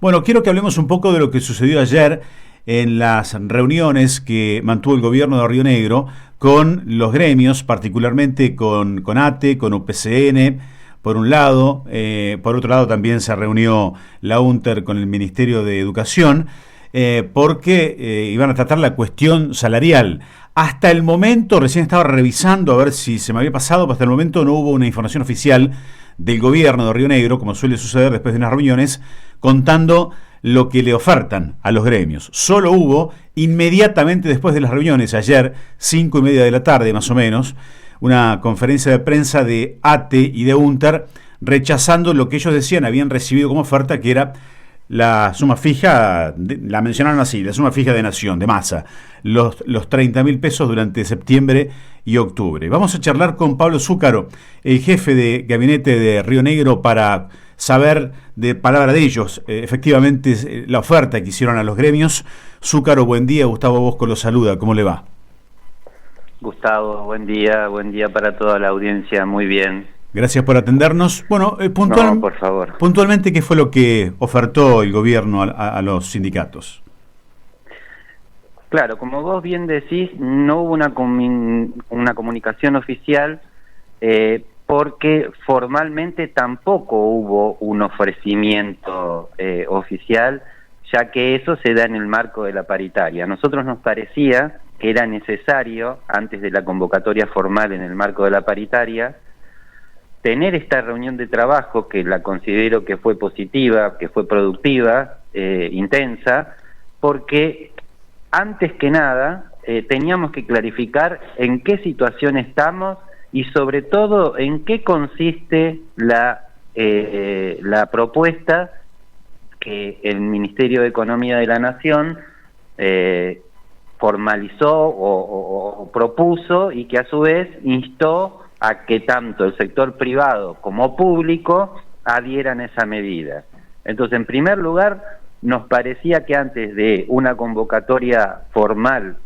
Bueno, quiero que hablemos un poco de lo que sucedió ayer en las reuniones que mantuvo el gobierno de Río Negro con los gremios, particularmente con ATE, con UPCN, por un lado. Por otro lado también se reunió la UNTER con el Ministerio de Educación, porque iban a tratar la cuestión salarial. Hasta el momento, recién estaba revisando a ver si se me había pasado, pero hasta el momento no hubo una información oficial del gobierno de Río Negro, como suele suceder después de unas reuniones, contando lo que le ofertan a los gremios. Solo hubo, inmediatamente después de las reuniones, ayer, 5:30 de la tarde más o menos, una conferencia de prensa de ATE y de UNTER rechazando lo que ellos decían habían recibido como oferta, que era la suma fija, la mencionaron así, la suma fija de Nación, de masa, los 30.000 pesos durante septiembre y octubre. Vamos a charlar con Pablo Zúcaro, el jefe de gabinete de Río Negro, para saber de palabra de ellos, efectivamente, la oferta que hicieron a los gremios. Zúcaro, buen día. Gustavo Bosco lo saluda. ¿Cómo le va? Gustavo, buen día para toda la audiencia. Muy bien. Gracias por atendernos. Bueno, No, por favor. Puntualmente, ¿qué fue lo que ofertó el gobierno a los sindicatos? Claro, como vos bien decís, no hubo una comunicación oficial, porque formalmente tampoco hubo un ofrecimiento oficial, ya que eso se da en el marco de la paritaria. A nosotros nos parecía que era necesario, antes de la convocatoria formal en el marco de la paritaria, tener esta reunión de trabajo, que la considero que fue positiva, que fue productiva, intensa, porque antes que nada teníamos que clarificar en qué situación estamos y sobre todo en qué consiste la propuesta que el Ministerio de Economía de la Nación formalizó o propuso, y que a su vez instó a que tanto el sector privado como público adhieran a esa medida. Entonces, en primer lugar, nos parecía que antes de una convocatoria formal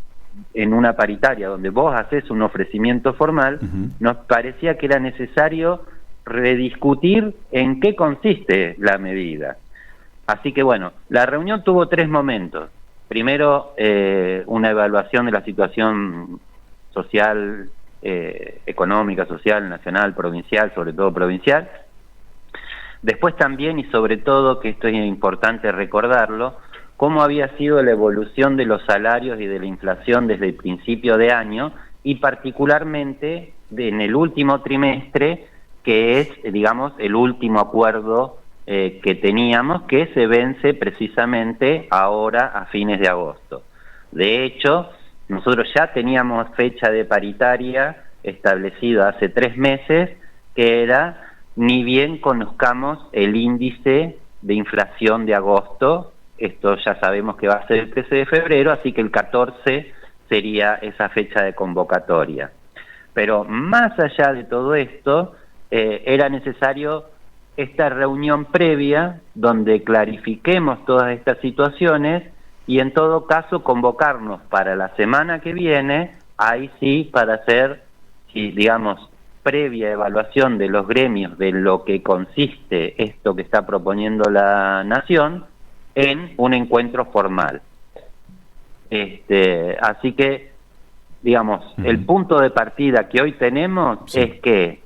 en una paritaria, donde vos haces un ofrecimiento formal, nos parecía que era necesario rediscutir en qué consiste la medida. Así que bueno, la reunión tuvo tres momentos. Primero, una evaluación de la situación social, económica, social, nacional, provincial, sobre todo provincial. Después también, y sobre todo, que esto es importante recordarlo, cómo había sido la evolución de los salarios y de la inflación desde el principio de año, y particularmente en el último trimestre, que es, digamos, el último acuerdo que teníamos, que se vence precisamente ahora a fines de agosto. De hecho, nosotros ya teníamos fecha de paritaria establecida hace 3 meses, que era ni bien conozcamos el índice de inflación de agosto. Esto ya sabemos que va a ser el 13 de febrero, así que el 14 sería esa fecha de convocatoria. Pero más allá de todo esto, era necesario esta reunión previa donde clarifiquemos todas estas situaciones y en todo caso convocarnos para la semana que viene, ahí sí, para hacer, digamos, previa evaluación de los gremios de lo que consiste esto que está proponiendo la Nación en un encuentro formal. Así que, digamos, el punto de partida que hoy tenemos es que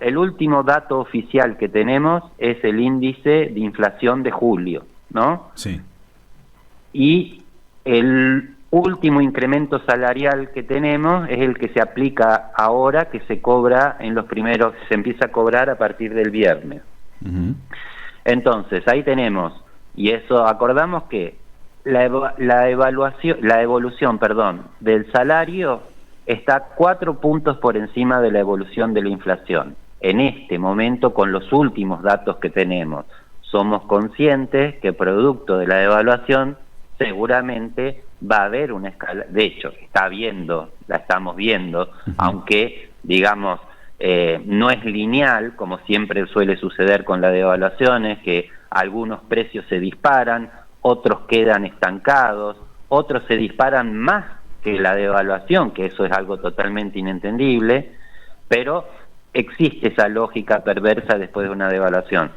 el último dato oficial que tenemos es el índice de inflación de julio, ¿no? Sí. Y el último incremento salarial que tenemos es el que se aplica ahora, que se cobra se empieza a cobrar a partir del viernes. Entonces, ahí tenemos, y eso acordamos que la evolución del salario está 4 puntos por encima de la evolución de la inflación. En este momento, con los últimos datos que tenemos, somos conscientes que producto de la devaluación seguramente va a haber una escala, de hecho, la estamos viendo, aunque, digamos, no es lineal, como siempre suele suceder con las devaluaciones, que algunos precios se disparan, otros quedan estancados, otros se disparan más que la devaluación, que eso es algo totalmente inentendible, pero existe esa lógica perversa después de una devaluación.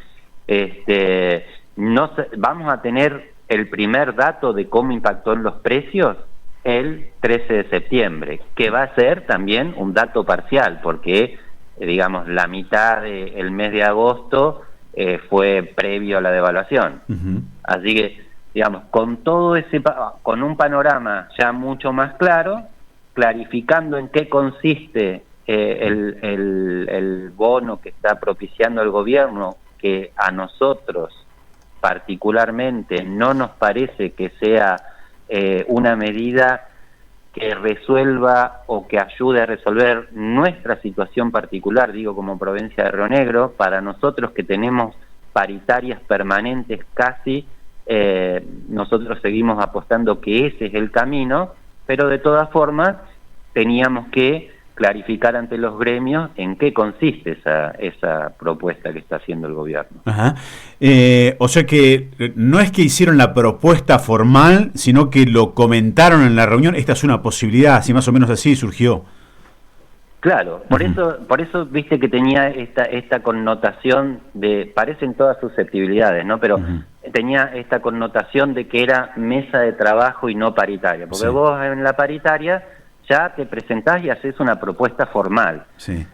vamos a tener el primer dato de cómo impactó en los precios el 13 de septiembre, que va a ser también un dato parcial, porque, digamos, la mitad del mes de agosto fue previo a la devaluación. Así que, digamos, con todo con un panorama ya mucho más claro, clarificando en qué consiste el bono que está propiciando el gobierno, que a nosotros particularmente no nos parece que sea una medida que resuelva o que ayude a resolver nuestra situación particular, digo, como provincia de Río Negro. Para nosotros, que tenemos paritarias permanentes casi, nosotros seguimos apostando que ese es el camino, pero de todas formas teníamos que clarificar ante los gremios en qué consiste esa propuesta que está haciendo el gobierno. Ajá. O sea que no es que hicieron la propuesta formal, sino que lo comentaron en la reunión. Esta es una posibilidad, así más o menos así surgió. Claro, por eso viste que tenía esta connotación de, parecen todas susceptibilidades, ¿no? Pero tenía esta connotación de que era mesa de trabajo y no paritaria, porque vos en la paritaria ya te presentás y haces una propuesta formal. Sí.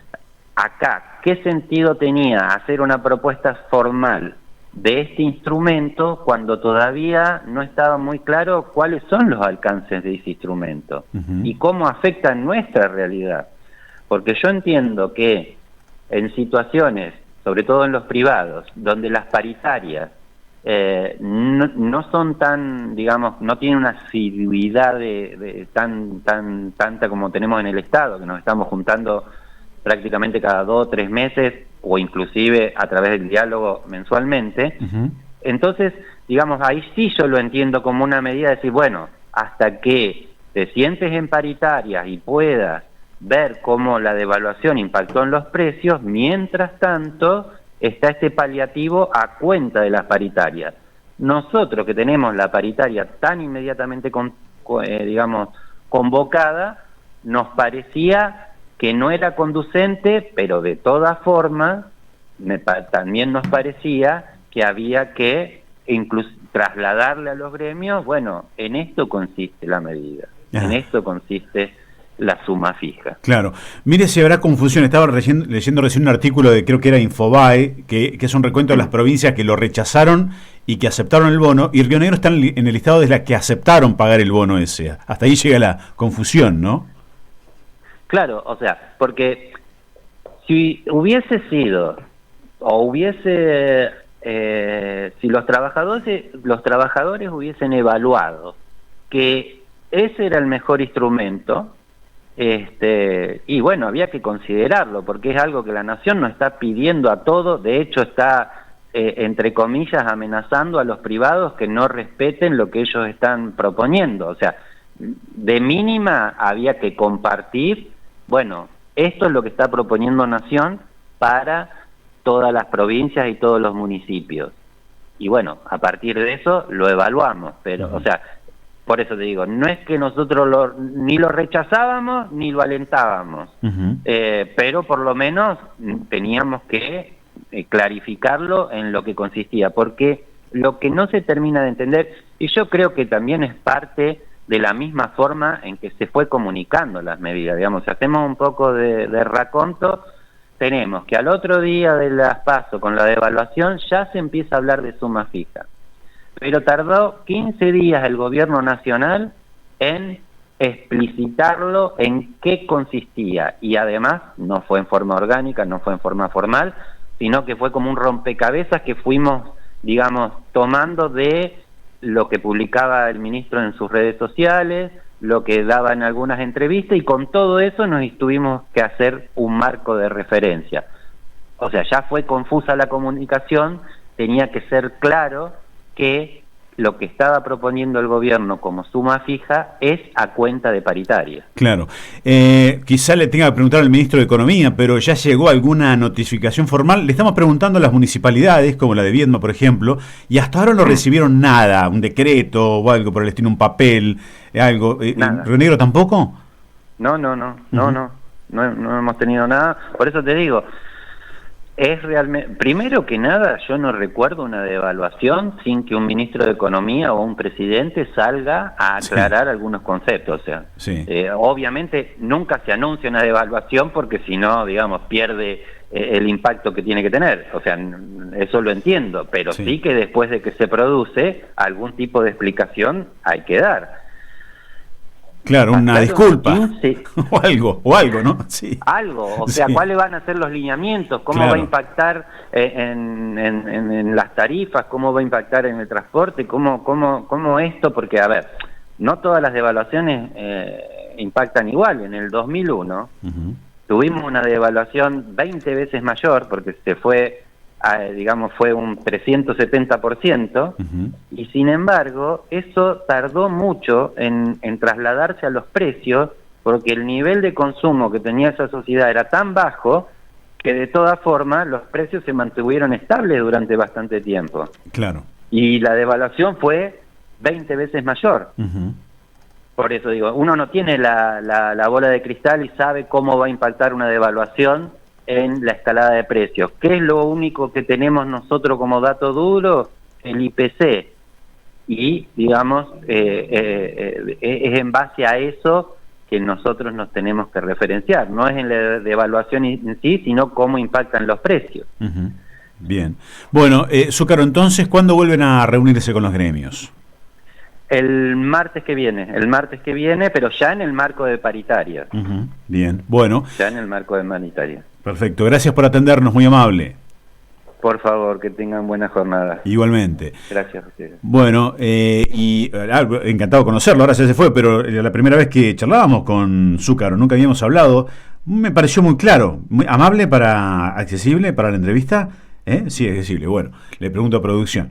Acá, ¿qué sentido tenía hacer una propuesta formal de este instrumento cuando todavía no estaba muy claro cuáles son los alcances de ese instrumento y cómo afecta nuestra realidad? Porque yo entiendo que en situaciones, sobre todo en los privados, donde las paritarias no son tan, digamos, no tienen una asiduidad tanta como tenemos en el Estado, que nos estamos juntando prácticamente cada 2 o 3 meses, o inclusive a través del diálogo mensualmente. Entonces, digamos, ahí sí yo lo entiendo como una medida de decir, bueno, hasta que te sientes en paritarias y puedas ver cómo la devaluación impactó en los precios, mientras tanto está este paliativo a cuenta de las paritarias. Nosotros, que tenemos la paritaria tan inmediatamente digamos, convocada, nos parecía que no era conducente, pero de todas formas también nos parecía que había que incluso trasladarle a los gremios, bueno, en esto consiste la medida, en esto consiste la suma fija. Claro. Mire si habrá confusión. Estaba leyendo recién un artículo de, creo que era Infobae, que es un recuento de las provincias que lo rechazaron y que aceptaron el bono, y Río Negro está en el listado de las que aceptaron pagar el bono ese. Hasta ahí llega la confusión, ¿no? Claro, o sea, porque si hubiese sido, o hubiese, si los trabajadores hubiesen evaluado que ese era el mejor instrumento, y bueno, había que considerarlo, porque es algo que la Nación no está pidiendo a todo. De hecho está, entre comillas, amenazando a los privados que no respeten lo que ellos están proponiendo. O sea, de mínima había que compartir, bueno, esto es lo que está proponiendo Nación para todas las provincias y todos los municipios. Y bueno, a partir de eso lo evaluamos, pero, o sea, por eso te digo, no es que nosotros ni lo rechazábamos ni lo alentábamos, pero por lo menos teníamos que clarificarlo en lo que consistía, porque lo que no se termina de entender, y yo creo que también es parte de la misma forma en que se fue comunicando las medidas, digamos, si hacemos un poco de raconto, tenemos que al otro día de las PASO, con la devaluación, ya se empieza a hablar de suma fija. Pero tardó 15 días el gobierno nacional en explicitarlo en qué consistía, y además no fue en forma orgánica, no fue en forma formal, sino que fue como un rompecabezas que fuimos, digamos, tomando de lo que publicaba el ministro en sus redes sociales, lo que daba en algunas entrevistas, y con todo eso nos tuvimos que hacer un marco de referencia. O sea, ya fue confusa la comunicación, tenía que ser claro que lo que estaba proponiendo el gobierno como suma fija es a cuenta de paritaria. Claro. Quizá le tenga que preguntar al ministro de Economía, pero ¿ya llegó alguna notificación formal? Le estamos preguntando a las municipalidades, como la de Viedma, por ejemplo, y hasta ahora no recibieron nada, un decreto o algo por el estilo, un papel, algo. ¿Río Negro tampoco? No hemos tenido nada. Por eso te digo, Es realmente, primero que nada, yo no recuerdo una devaluación sin que un ministro de Economía o un presidente salga a aclarar algunos conceptos. O sea, obviamente nunca se anuncia una devaluación porque si no, digamos, pierde el impacto que tiene que tener. O sea, eso lo entiendo, pero sí que después de que se produce, algún tipo de explicación hay que dar. Claro, una disculpa, o algo, ¿no? Sí. Algo, o sea, ¿cuáles van a ser los lineamientos? ¿Cómo va a impactar en las tarifas? ¿Cómo va a impactar en el transporte? ¿Cómo esto? Porque, a ver, no todas las devaluaciones impactan igual. En el 2001 tuvimos una devaluación 20 veces mayor, porque se fue, digamos, fue un 370%, y sin embargo, eso tardó mucho en trasladarse a los precios, porque el nivel de consumo que tenía esa sociedad era tan bajo que de todas formas los precios se mantuvieron estables durante bastante tiempo. Claro. Y la devaluación fue 20 veces mayor. Por eso digo, uno no tiene la bola de cristal y sabe cómo va a impactar una devaluación en la escalada de precios. ¿Qué es lo único que tenemos nosotros como dato duro? El IPC. Y, digamos, es en base a eso que nosotros nos tenemos que referenciar. No es en la devaluación en sí, sino cómo impactan los precios. Bien. Bueno, Zúcaro, entonces, ¿cuándo vuelven a reunirse con los gremios? El martes que viene, pero ya en el marco de paritaria. Bien, bueno. Ya en el marco de paritaria. Perfecto, gracias por atendernos, muy amable. Por favor, que tengan buena jornada. Igualmente. Gracias a ustedes. Bueno, encantado de conocerlo, ahora ya se fue, pero la primera vez que charlábamos con Zúcaro, nunca habíamos hablado, me pareció muy claro, muy amable, accesible para la entrevista. Sí, accesible, bueno, le pregunto a producción.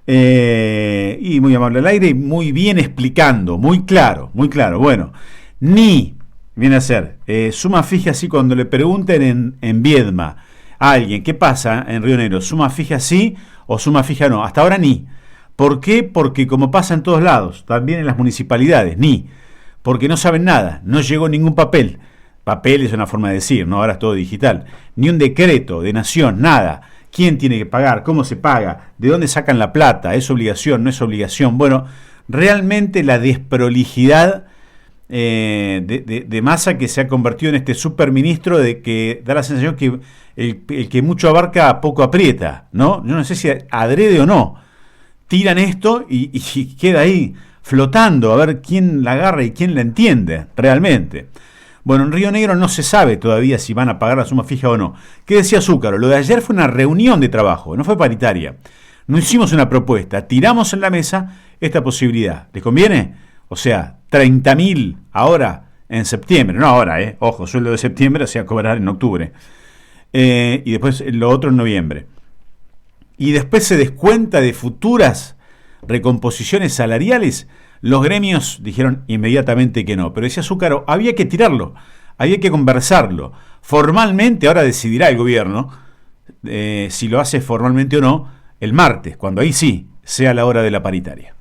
Y muy amable al aire y muy bien explicando, muy claro, bueno, viene a ser suma fija, así cuando le pregunten en Viedma a alguien qué pasa en Río Negro, suma fija sí o suma fija no, hasta ahora ni. ¿Por qué? Porque como pasa en todos lados, también en las municipalidades, porque no saben nada, no llegó ningún papel es una forma de decir, ¿no? Ahora es todo digital, ni un decreto de nación, nada. ¿Quién tiene que pagar? ¿Cómo se paga? ¿De dónde sacan la plata? ¿Es obligación? ¿No es obligación? Bueno, realmente la desprolijidad de Massa, que se ha convertido en este superministro, de que da la sensación que el que mucho abarca poco aprieta, ¿no? Yo no sé si adrede o no. Tiran esto y queda ahí flotando, a ver quién la agarra y quién la entiende realmente. Bueno, en Río Negro no se sabe todavía si van a pagar la suma fija o no. ¿Qué decía Zúcaro? Lo de ayer fue una reunión de trabajo, no fue paritaria. No hicimos una propuesta, tiramos en la mesa esta posibilidad. ¿Les conviene? O sea, 30.000 ahora en septiembre, no ahora, ojo, sueldo de septiembre, o sea, cobrar en octubre. Y después lo otro en noviembre. Y después se descuenta de futuras recomposiciones salariales. Los gremios dijeron inmediatamente que no, pero decía Zúcaro, había que tirarlo, había que conversarlo. Formalmente, ahora decidirá el gobierno si lo hace formalmente o no el martes, cuando ahí sí sea la hora de la paritaria.